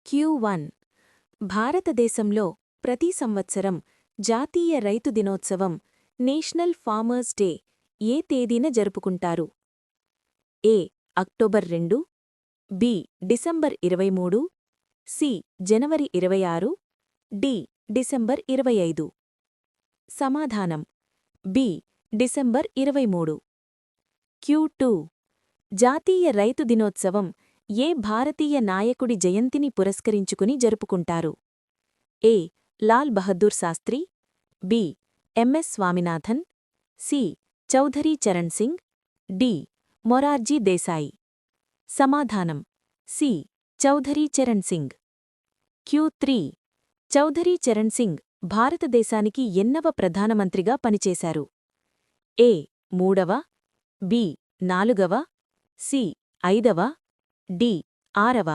Q1 భారతదేశంలో ప్రతి సంవత్సరం జాతీయ రైతు దినోత్సవం నేషనల్ ఫార్మర్స్ డే ఏ తేదీన జరుపుకుంటారు? A October 2, B December 23, C జనవరి 26, డి డిసెంబర్ 25. సమాధానం బి డిసెంబర్ 23. Q2 జాతీయ రైతు దినోత్సవం ఏ భారతీయ నాయకుడి జయంతిని పురస్కరించుకుని జరుపుకుంటారు? A Lal Bahadur Shastri, B M S Swaminathan, C Chaudhary Charan Singh, D Morarji Desai. సమాధానం సి చౌధరీ చరణ్ సింగ్. Q3 చౌధరీ చరణ్ సింగ్ భారతదేశానికి ఎన్నవ ప్రధానమంత్రిగా పనిచేశారు? ఏ 3వ, బి 4వ, సి 5వ, డి 6వ.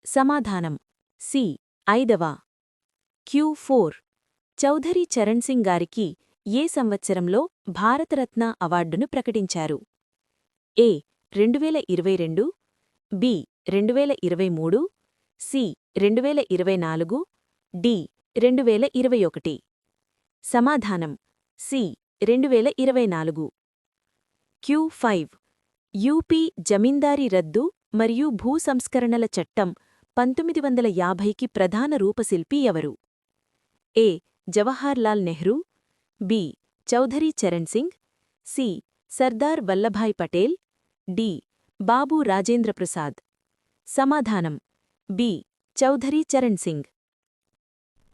సమాధానం సి 5వ. Q4 చౌధరీ చరణ్ సింగ్ గారికి ఏ సంవత్సరంలో భారతరత్న అవార్డును ప్రకటించారు? ఏ 2022, బి 2023, సి 2024, డి 2021. సమాధానం సి 2024. Q5 యూపీ జమీందారీ రద్దు మరియు భూ సంస్కరణల చట్టం 1950కి ప్రధాన రూపశిల్పి ఎవరు? A Jawaharlal Nehru, B Chaudhary Charan Singh, C Sardar Vallabhbhai Patel, D Babu Rajendra Prasad. సమాధానం బి చౌధరీ చరణ్ సింగ్.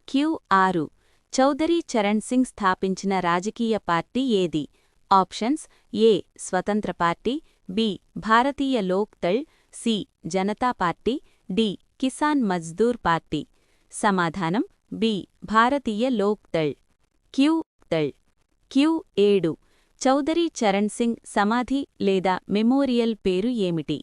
Q6 చౌధరీ చరణ్ సింగ్ స్థాపించిన రాజకీయ పార్టీ ఏది? Options: A Swatantra party, B Bharatiya Lok Dal, C Janata party, D Kisan Mazdoor party. సమాధానం బి భారతీయ లోక్ దళ్. Q7 చౌధరీ చరణ్ సింగ్ సమాధి లేదా మెమోరియల్ పేరు ఏమిటి?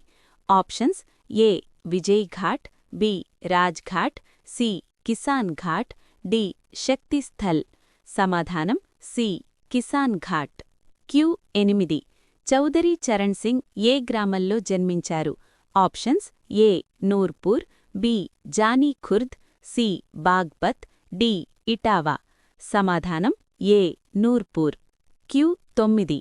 Options: A Vijay Ghat, B Raj Ghat, C Kisan ghat, D Shakti Sthal. సమాధానం సి కిసాన్ ఘాట్. Q8 చౌధరీ చరణ్ సింగ్ ఏ గ్రామంలో జన్మించారు? Options: A Noorpur, B Jani Khurd, C Baghpat, D Etawah. సమాధానం ఏ నూర్పూర్. Q9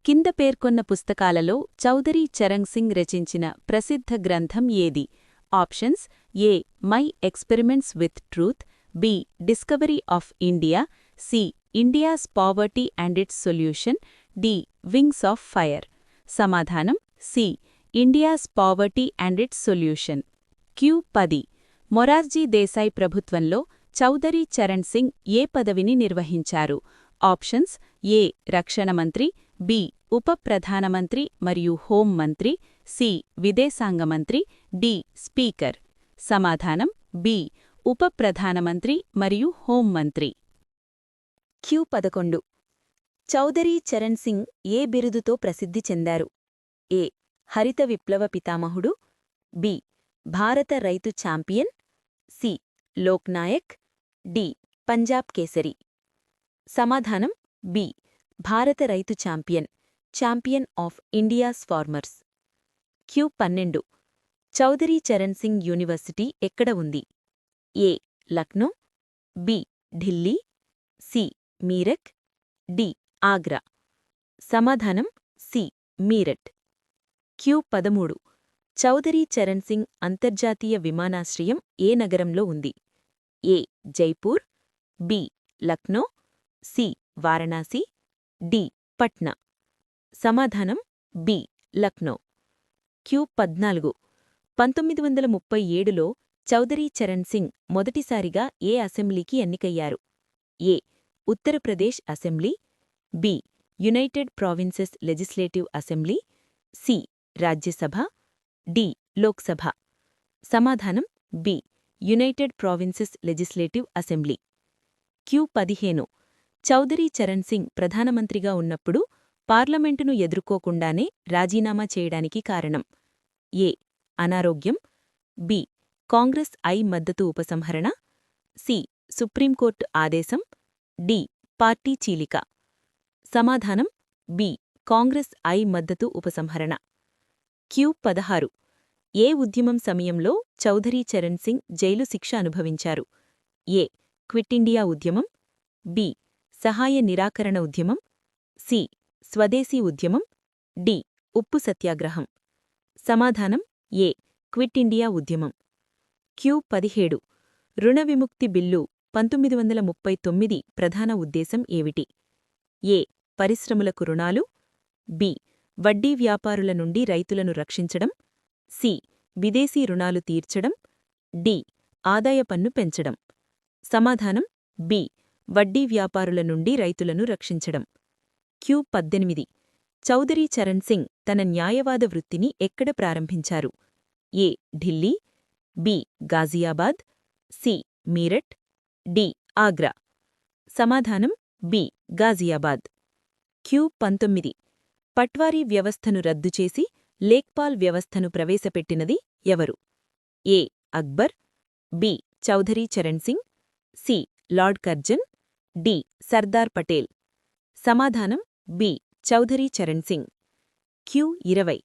కింద పేర్కొన్న పుస్తకాలలో చౌధరీ చరణ్ సింగ్ రచించిన ప్రసిద్ధ గ్రంథం ఏది? Options: A my experiments with truth, B discovery of India, C India's poverty and its solution, D wings of fire. సమాధానం C India's poverty and its solution. Q10 Morarji Desai ప్రభుత్వంలో చౌధరీ చరణ్ సింగ్ ఏ పదవిని నిర్వహించారు? ఆప్షన్స్: ఏ రక్షణ మంత్రి, బి ఉప ప్రధానమంత్రి మరియు హోం మంత్రి, సి విదేశాంగ మంత్రి, డి స్పీకర్. సమాధానం బి ఉప ప్రధానమంత్రి మరియు హోం మంత్రి. Q11 చౌధరీ చరణ్ సింగ్ ఏ బిరుదుతో ప్రసిద్ధి చెందారు? ఏ హరిత విప్లవ పితామహుడు, బి భారత రైతు champion, C Lok Nayak, D Punjab Kesari. సమాధానం బి భారత రైతు champion, champion of India's farmers. Q12 Chaudhary Charan Singh university ఎక్కడ ఉంది? A Lucknow, B Delhi, C Meerut, D Agra. సమాధానం సి మీరట్. Q13 చౌధరీ చరణ్ సింగ్ అంతర్జాతీయ విమానాశ్రయం ఏ నగరంలో ఉంది? A Jaipur, B Lucknow, C Varanasi, D Patna. సమాధానం బి లక్నో. Q14 1937లో చౌధరీ చరణ్ సింగ్ మొదటిసారిగా ఏ అసెంబ్లీకి ఎన్నికయ్యారు? A Uttar Pradesh assembly, B united provinces legislative assembly, C Rajya Sabha, D Lok Sabha. సమాధానం B united provinces legislative assembly. Q15 Chaudhary Charan Singh ప్రధానమంత్రిగా ఉన్నప్పుడు పార్లమెంటును ఎదుర్కోకుండానే రాజీనామా చేయడానికి కారణం? ఏ అనారోగ్యం, బి కాంగ్రెస్ మద్దతు ఉపసంహరణ, సి సుప్రీంకోర్టు ఆదేశం, డి పార్టీ చీలిక. సమాధానం బి కాంగ్రెస్ మద్దతు ఉపసంహరణ. Q16 ఏ ఉద్యమం సమయంలో చౌధరీ చరణ్ సింగ్ జైలు శిక్ష అనుభవించారు? ఏ. క్విట్ ఇండియా ఉద్యమం, బి. సహాయ నిరాకరణ ఉద్యమం, సి. స్వదేశీ ఉద్యమం, డి. ఉప్పు సత్యాగ్రహం. సమాధానం ఏ. క్విట్ ఇండియా ఉద్యమం. Q17 రుణ విముక్తి బిల్లు 1939 ప్రధాన ఉద్దేశం ఏమిటి? ఏ. పరిశ్రమలకు రుణాలు, బి. వడ్డీ వ్యాపారుల నుండి రైతులను రక్షించడం, సి. విదేశీ రుణాలు తీర్చడం, డి. ఆదాయ పన్ను పెంచడం. సమాధానం బి. వడ్డీ వ్యాపారుల నుండి రైతులను రక్షించడం. Q18 చౌధరీ చరణ్ సింగ్ తన న్యాయవాద వృత్తిని ఎక్కడ ప్రారంభించారు? A. Delhi, B. Ghaziabad, C. Meerut, D. Agra. సమాధానం బి. గాజియాబాద్. Q19 పట్వారీ వ్యవస్థను రద్దు చేసి లేక్పాల్ వ్యవస్థను ప్రవేశపెట్టినది ఎవరు? A. Akbar, B. Chaudhary Charan Singh, C. Lord Curzon, D. Sardar Patel. సమాధానం బి. చౌధరీ చరణ్ సింగ్. Q20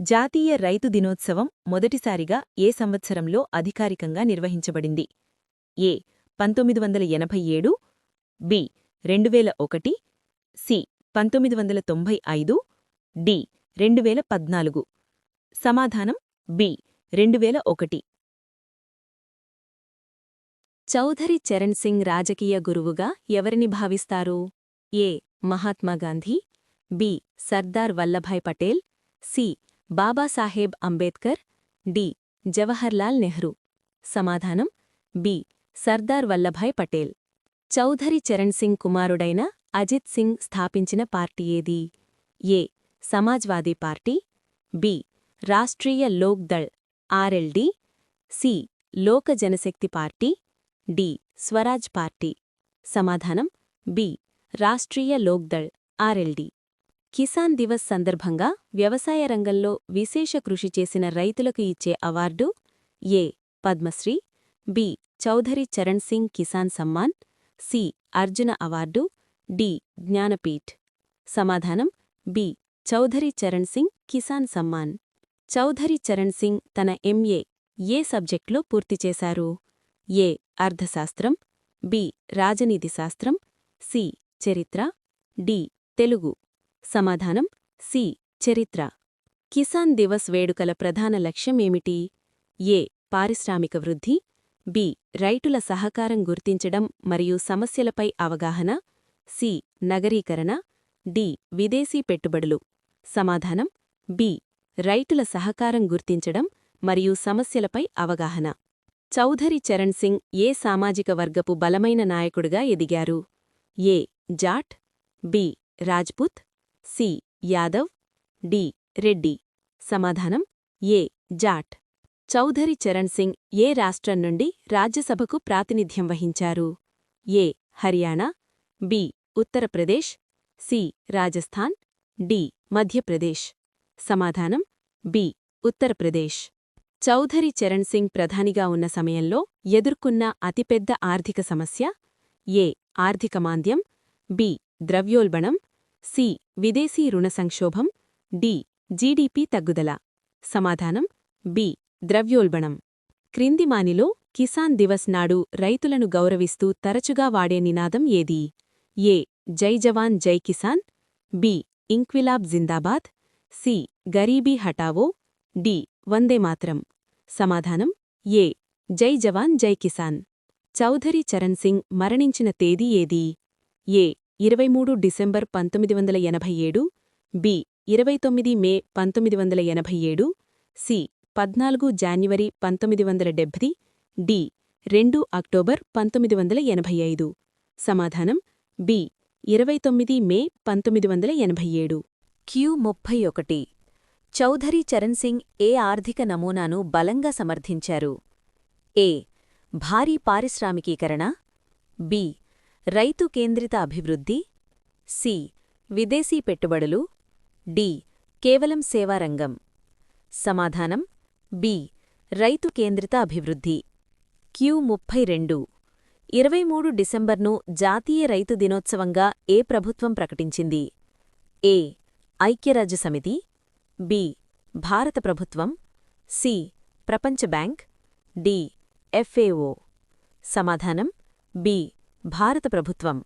జాతీయ రైతు దినోత్సవం మొదటిసారిగా ఏ సంవత్సరంలో అధికారికంగా నిర్వహించబడింది? ఏ. 1987, బి. 2001, సి. 1995, డి. 2014. సమాధానం బి. 2001. చౌధరీ చరణ్ సింగ్ రాజకీయ గురువుగా ఎవరిని భావిస్తారు? A. Mahatma Gandhi, B. Sardar Vallabhbhai Patel, C. Babasaheb Ambedkar, D. Jawaharlal Nehru. సమాధానం బి. సర్దార్ వల్లభాయ్ పటేల్. చౌధరీ చరణ్ సింగ్ కుమారుడైన అజిత్ సింగ్ స్థాపించిన పార్టీ ఏది? A. Samajwadi party, B. Rashtriya Lok Dal RLD, C. Lok Janshakti party, D. Swaraj party. సమాధానం బి. రాష్ట్రీయ లోక్ దళ్ ఆర్ఎల్డి. కిసాన్ దివస్ సందర్భంగా వ్యవసాయ రంగంలో విశేష కృషి చేసిన రైతులకు ఇచ్చే award? A. Padma Shri, B. Chaudhary Charan Singh Kisan Samman, C. Arjuna award, D. Jnanpith. సమాధానం బి. చౌధరీ చరణ్ సింగ్ కిసాన్ సమ్మాన్. చౌధరీ చరణ్ సింగ్ తన ఎంఏ ఏ సబ్జెక్ట్లో పూర్తి చేశారు? ఏ. అర్థశాస్త్రం, బి. రాజనీతి శాస్త్రం, సి. చరిత్ర, డి. తెలుగు. సమాధానం సి. చరిత్ర. కిసాన్ దివస్ వేడుకల ప్రధాన లక్ష్యమేమిటి? ఏ. పారిశ్రామిక వృద్ధి, బి. రైతుల సహకారం గుర్తించడం మరియు సమస్యలపై అవగాహన, సి. నగరీకరణ, డి. విదేశీ పెట్టుబడులు. సమాధానం బి. రైతుల సహకారం గుర్తించడం మరియు సమస్యలపై అవగాహన. చౌధరీ చరణ్ సింగ్ ఏ సామాజిక వర్గపు బలమైన నాయకుడిగా ఎదిగారు? A. Jat, B. Rajput, C. Yadav, D. Reddy. సమాధానం ఏ. జాట్. చౌధరీ చరణ్ సింగ్ ఏ రాష్ట్రం నుండి రాజ్యసభకు ప్రాతినిధ్యం వహించారు? A. Haryana, B. Uttar Pradesh, C. Rajasthan, D. Madhya Pradesh. సమాధానం బి. ఉత్తరప్రదేశ్. చౌధరీ చరణ్ సింగ్ ప్రధానిగా ఉన్న సమయంలో ఎదుర్కొన్న అతిపెద్ద ఆర్థిక సమస్య? ఏ. ఆర్థిక మాంద్యం, బి. ద్రవ్యోల్బణం, సి. విదేశీ రుణ సంక్షోభం, డి. జీడీపీ తగ్గుదల. సమాధానం బి. ద్రవ్యోల్బణం. క్రిందిమానిలో కిసాన్ దివస్ నాడు రైతులను గౌరవిస్తూ తరచుగా వాడే నినాదం ఏది? ఏ. జై జవాన్ జై కిసాన్, బి. ఇంక్విలాబ్ జిందాబాద్, సి. గరీబీ హటావో, డి. వందేమాతరం. సమాధానం ఏ. జై జవాన్ జై కిసాన్. చౌధరీ చరణ్ సింగ్ మరణించిన తేదీ ఏది? A. 23 December 1987, B. 29 May 1987, C. 14 January 1970, D. 2 October 1985. సమాధానం B. 29 May 1987. Q31 Chaudhary Charan Singh ఏ ఆర్థిక నమూనాను బలంగా సమర్థించారు? ఏ. భారీ పారిశ్రామికీకరణ, బి. రైతు కేంద్రిత అభివృద్ధి, సి. విదేశీ పెట్టుబడులు, డి. కేవలం సేవారంగం. సమాధానం బి. రైతు కేంద్రిత అభివృద్ధి. Q32 23 డిసెంబర్ను జాతీయ రైతు దినోత్సవంగా ఏ ప్రభుత్వం ప్రకటించింది? ఏ. ఐక్యరాజ్యసమితి, బి. భారత ప్రభుత్వం, సి ప్రపంచ బ్యాంక్, డి FAO. సమాధానం బి భారత ప్రభుత్వం.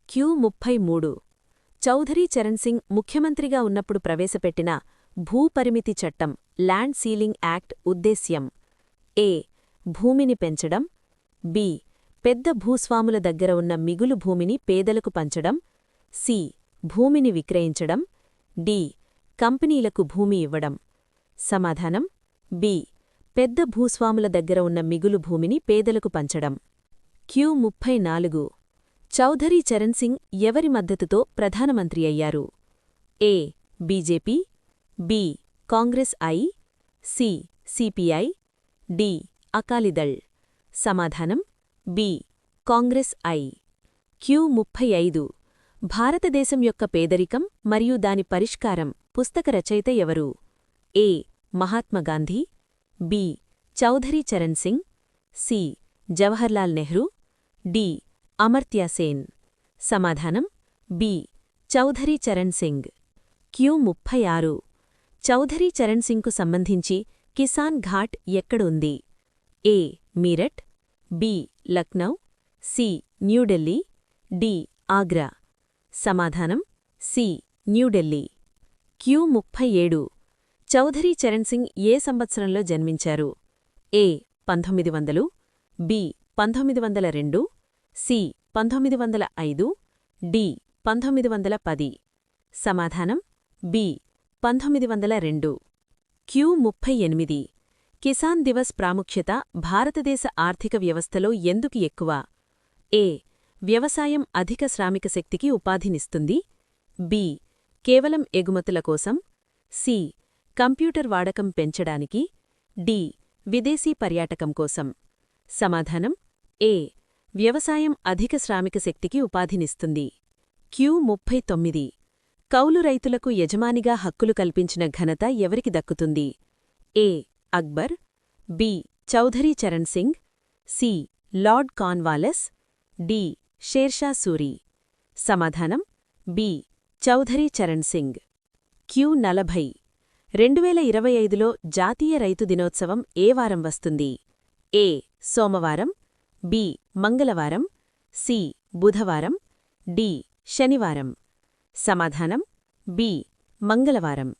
Q33 చౌధరీ చరణ్ సింగ్ ముఖ్యమంత్రిగా ఉన్నప్పుడు ప్రవేశపెట్టిన భూపరిమితి చట్టం ల్యాండ్ సీలింగ్ యాక్ట్ ఉద్దేశ్యం ఏ. భూమిని పెంచడం, బి. పెద్ద భూస్వాముల దగ్గర ఉన్న మిగులు భూమిని పేదలకు పంచడం, సి. భూమిని విక్రయించడం, డి. కంపెనీలకు భూమి ఇవ్వడం. సమాధానం బి. పెద్ద భూస్వాముల దగ్గర ఉన్న మిగులు భూమిని పేదలకు పంచడం. Q34 చౌధరీ చరణ్ సింగ్ ఎవరి మద్దతుతో ప్రధానమంత్రి అయ్యారు? A. BJP, B. Congress I, C. CPI, D. Akali Dal. సమాధానం బి. కాంగ్రెస్ ఐ. Q35 భారతదేశం యొక్క పేదరికం మరియు దాని పరిష్కారం పుస్తక రచయిత ఎవరు? A. Mahatma Gandhi, B. Chaudhary Charan Singh, C. Jawaharlal Nehru, D. Amartya Sen. సమాధానం బి. చౌధరీ చరణ్ సింగ్. Q36 చౌధరీ చరణ్ సింగ్కు సంబంధించి కిసాన్ ఘాట్ ఎక్కడ ఉంది? A. Meerut, B. Lucknow, C. New Delhi, D. Agra. సమాధానం సి. న్యూఢిల్లీ. Q37 చౌధరీ చరణ్ సింగ్ ఏ సంవత్సరంలో జన్మించారు? ఏ. 1900, బి. 1902, సి. 1905, డి. 1910. సమాధానం బి. 1902. Q38 కిసాన్ దివస్ ప్రాముఖ్యత భారతదేశ ఆర్థిక వ్యవస్థలో ఎందుకు ఎక్కువ? ఏ. వ్యవసాయం అధిక శ్రామిక శక్తికి ఉపాధినిస్తుంది, బి. కేవలం ఎగుమతుల కోసం, సి. కంప్యూటర్ వాడకం పెంచడానికి, డి. విదేశీ పర్యాటకం కోసం. సమాధానం ఏ. వ్యవసాయం అధిక శ్రామిక శక్తికి ఉపాధినిస్తుంది. Q39 కౌలు రైతులకు యజమానిగా హక్కులు కల్పించిన ఘనత ఎవరికి దక్కుతుంది? A. Akbar, B. Chaudhary Charan Singh, C. Lord Cornwallis, D. Sher Shah Suri. సమాధానం బి. చౌధరీ చరణ్ సింగ్. Q40 2025లో జాతీయ రైతు దినోత్సవం ఏ వారం వస్తుంది? ఏ. సోమవారం, బి. మంగళవారం, సి. బుధవారం, డి. శనివారం. సమాధానం బి. మంగళవారం.